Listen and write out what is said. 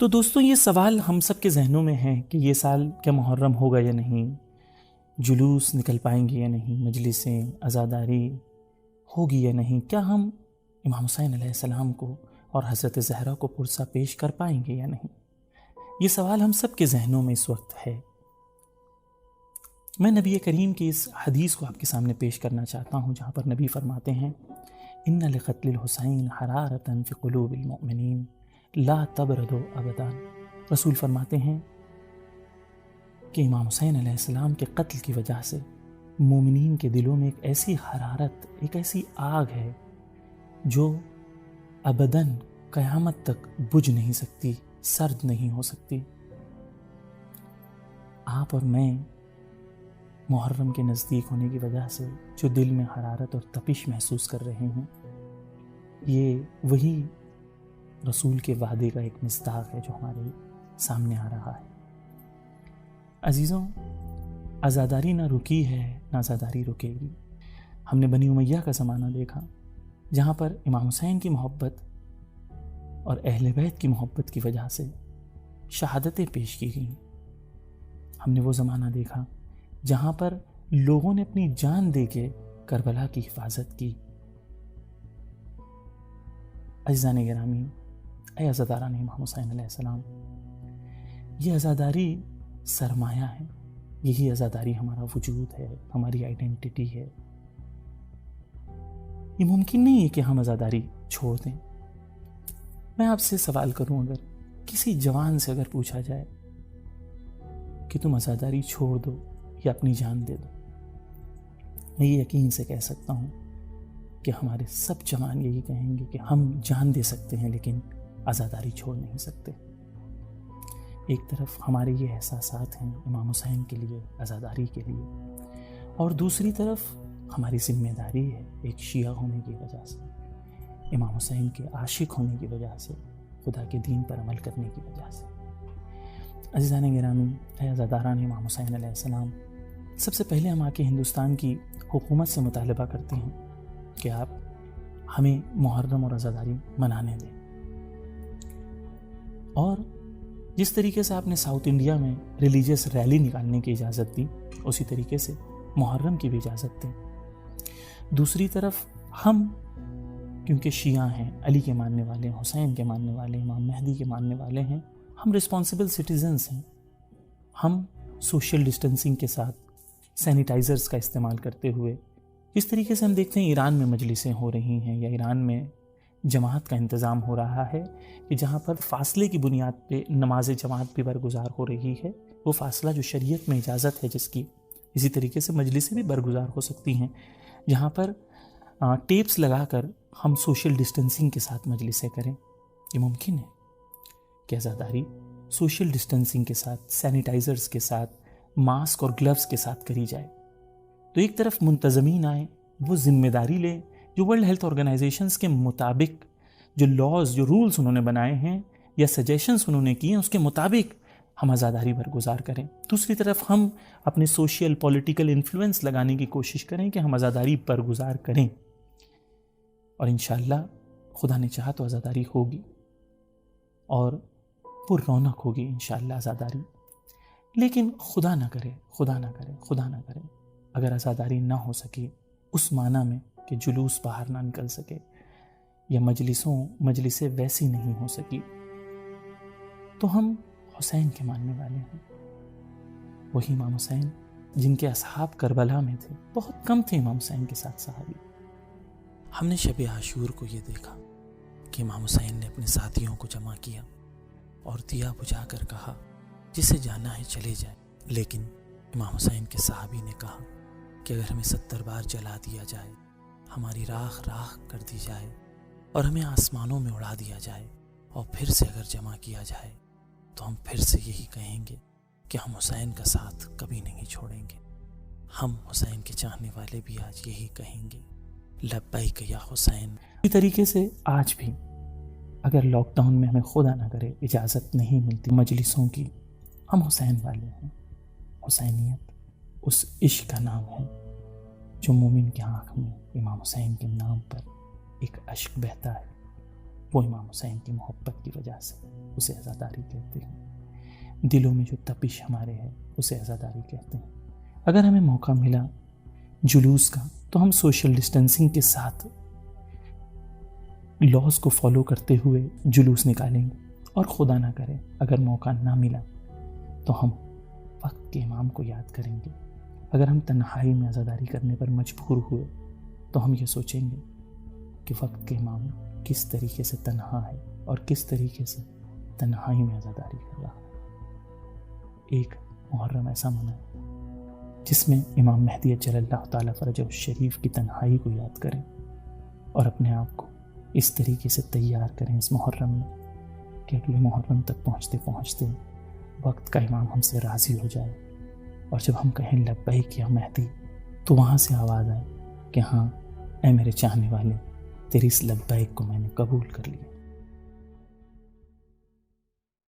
تو دوستوں یہ سوال ہم سب کے ذہنوں میں ہے کہ یہ سال کیا محرم ہوگا یا نہیں، جلوس نکل پائیں گے یا نہیں، مجلسیں عزاداری ہوگی یا نہیں، کیا ہم امام حسین علیہ السلام کو اور حضرت زہرا کو پرسہ پیش کر پائیں گے یا نہیں۔ یہ سوال ہم سب کے ذہنوں میں اس وقت ہے۔ میں نبی کریم کی اس حدیث کو آپ کے سامنے پیش کرنا چاہتا ہوں جہاں پر نبی فرماتے ہیں ان لقتل الحسین حرارۃ فی قلوب المؤمنین لا تبرد ابدا۔ رسول فرماتے ہیں کہ امام حسین علیہ السلام کے قتل کی وجہ سے مومنین کے دلوں میں ایک ایسی حرارت، ایک ایسی آگ ہے جو ابداً قیامت تک بجھ نہیں سکتی، سرد نہیں ہو سکتی۔ آپ اور میں محرم کے نزدیک ہونے کی وجہ سے جو دل میں حرارت اور تپش محسوس کر رہے ہیں، یہ وہی رسول کے وعدے کا ایک مصداق ہے جو ہمارے سامنے آ رہا ہے۔ عزیزوں، عزاداری نہ رکی ہے نہ عزاداری رکے گی۔ ہم نے بنی امیہ کا زمانہ دیکھا جہاں پر امام حسین کی محبت اور اہل بیت کی محبت کی وجہ سے شہادتیں پیش کی گئیں۔ ہم نے وہ زمانہ دیکھا جہاں پر لوگوں نے اپنی جان دے کے کربلا کی حفاظت کی۔ عزیزان گرامی، اے عزاداران امام حسین علیہ السلام، یہ عزاداری سرمایہ ہے، یہی عزاداری ہمارا وجود ہے، ہماری آئیڈینٹی ہے۔ یہ ممکن نہیں ہے کہ ہم عزاداری چھوڑ دیں۔ میں آپ سے سوال کروں، اگر کسی جوان سے اگر پوچھا جائے کہ تم عزاداری چھوڑ دو یا اپنی جان دے دو، میں یہ یقین سے کہہ سکتا ہوں کہ ہمارے سب جوان یہی کہیں گے کہ ہم جان دے سکتے ہیں لیکن عزاداری چھوڑ نہیں سکتے۔ ایک طرف ہمارے یہ احساسات ہیں امام حسین کے لیے، عزاداری کے لیے، اور دوسری طرف ہماری ذمہ داری ہے ایک شیعہ ہونے کی وجہ سے، امام حسین کے عاشق ہونے کی وجہ سے، خدا کے دین پر عمل کرنے کی وجہ سے۔ عزیزان گرامی، اے عزاداران امام حسین علیہ السلام، سب سے پہلے ہم آ کے ہندوستان کی حکومت سے مطالبہ کرتے ہیں کہ آپ ہمیں محرم اور عزاداری منانے دیں، اور جس طریقے سے آپ نے ساؤتھ انڈیا میں ریلیجیس ریلی نکالنے کی اجازت دی، اسی طریقے سے محرم کی بھی اجازت دیں۔ دوسری طرف ہم کیونکہ شیعہ ہیں، علی کے ماننے والے ہیں، حسین کے ماننے والے ہیں، امام مہدی کے ماننے والے ہیں، ہم رسپانسبل سٹیزنز ہیں۔ ہم سوشل ڈسٹنسنگ کے ساتھ سینیٹائزرز کا استعمال کرتے ہوئے، جس طریقے سے ہم دیکھتے ہیں ایران میں مجلسیں ہو رہی ہیں یا ایران میں جماعت کا انتظام ہو رہا ہے کہ جہاں پر فاصلے کی بنیاد پہ نماز جماعت بھی برگزار ہو رہی ہے، وہ فاصلہ جو شریعت میں اجازت ہے جس کی، اسی طریقے سے مجلسیں بھی برگزار ہو سکتی ہیں جہاں پر ٹیپس لگا کر ہم سوشل ڈسٹنسنگ کے ساتھ مجلسیں کریں۔ یہ ممکن ہے کہ عزاداری سوشل ڈسٹنسنگ کے ساتھ، سینیٹائزرز کے ساتھ، ماسک اور گلوز کے ساتھ کری جائے۔ تو ایک طرف منتظمین آئیں، وہ ذمہ داری لیں جو ورلڈ ہیلتھ آرگنائزیشنز کے مطابق جو لاز، جو رولز انہوں نے بنائے ہیں یا سجیشنز انہوں نے کیے ہیں، اس کے مطابق ہم عزاداری برگزار کریں۔ دوسری طرف ہم اپنے سوشل پولیٹیکل انفلوئنس لگانے کی کوشش کریں کہ ہم عزاداری برگزار کریں، اور انشاءاللہ خدا نے چاہا تو عزاداری ہوگی اور پر رونق ہوگی انشاءاللہ عزاداری۔ لیکن خدا نہ کرے، خدا نہ کرے، خدا نہ کرے، اگر عزاداری نہ ہو سکی اس معنی میں کہ جلوس باہر نہ نکل سکے یا مجلسیں ویسی نہیں ہو سکی، تو ہم حسین کے ماننے والے ہیں، وہی امام حسین جن کے اصحاب کربلا میں تھے۔ بہت کم تھے امام حسین کے ساتھ صحابی۔ ہم نے شب عاشور کو یہ دیکھا کہ امام حسین نے اپنے ساتھیوں کو جمع کیا اور دیا بجھا کر کہا جسے جانا ہے چلے جائے، لیکن امام حسین کے صحابی نے کہا کہ اگر ہمیں 70 بار جلا دیا جائے، ہماری راکھ راکھ کر دی جائے اور ہمیں آسمانوں میں اڑا دیا جائے اور پھر سے اگر جمع کیا جائے تو ہم پھر سے یہی کہیں گے کہ ہم حسین کا ساتھ کبھی نہیں چھوڑیں گے۔ ہم حسین کے چاہنے والے بھی آج یہی کہیں گے، لبیک یا حسین۔ اسی طریقے سے آج بھی اگر لاک ڈاؤن میں ہمیں خدا نہ کرے اجازت نہیں ملتی مجلسوں کی، ہم حسین والے ہیں۔ حسینیت اس عشق کا نام ہے جو مومن کی آنکھ میں امام حسین کے نام پر ایک اشک بہتا ہے۔ وہ امام حسین کی محبت کی وجہ سے، اسے عزاداری کہتے ہیں۔ دلوں میں جو تپش ہمارے ہے اسے عزاداری کہتے ہیں۔ اگر ہمیں موقع ملا جلوس کا تو ہم سوشل ڈسٹینسنگ کے ساتھ لاز کو فالو کرتے ہوئے جلوس نکالیں گے، اور خدا نہ کرے اگر موقع نہ ملا تو ہم وقت کے امام کو یاد کریں گے۔ اگر ہم تنہائی میں عزاداری کرنے پر مجبور ہوئے تو ہم یہ سوچیں گے کہ وقت کے امام کس طریقے سے تنہا ہے اور کس طریقے سے تنہائی میں عزاداری کر رہا ہے۔ ایک محرم ایسا منائیں جس میں امام مہدی اجل اللہ تعالیٰ فرجہ الشریف کی تنہائی کو یاد کریں، اور اپنے آپ کو اس طریقے سے تیار کریں اس محرم میں کہ اگلے محرم تک پہنچتے پہنچتے وقت کا امام ہم سے راضی ہو جائے، اور جب ہم کہیں لبیک یا مہدی تو وہاں سے آواز آئے کہ ہاں اے میرے چاہنے والے، تیری اس لبیک کو میں نے قبول کر لیا۔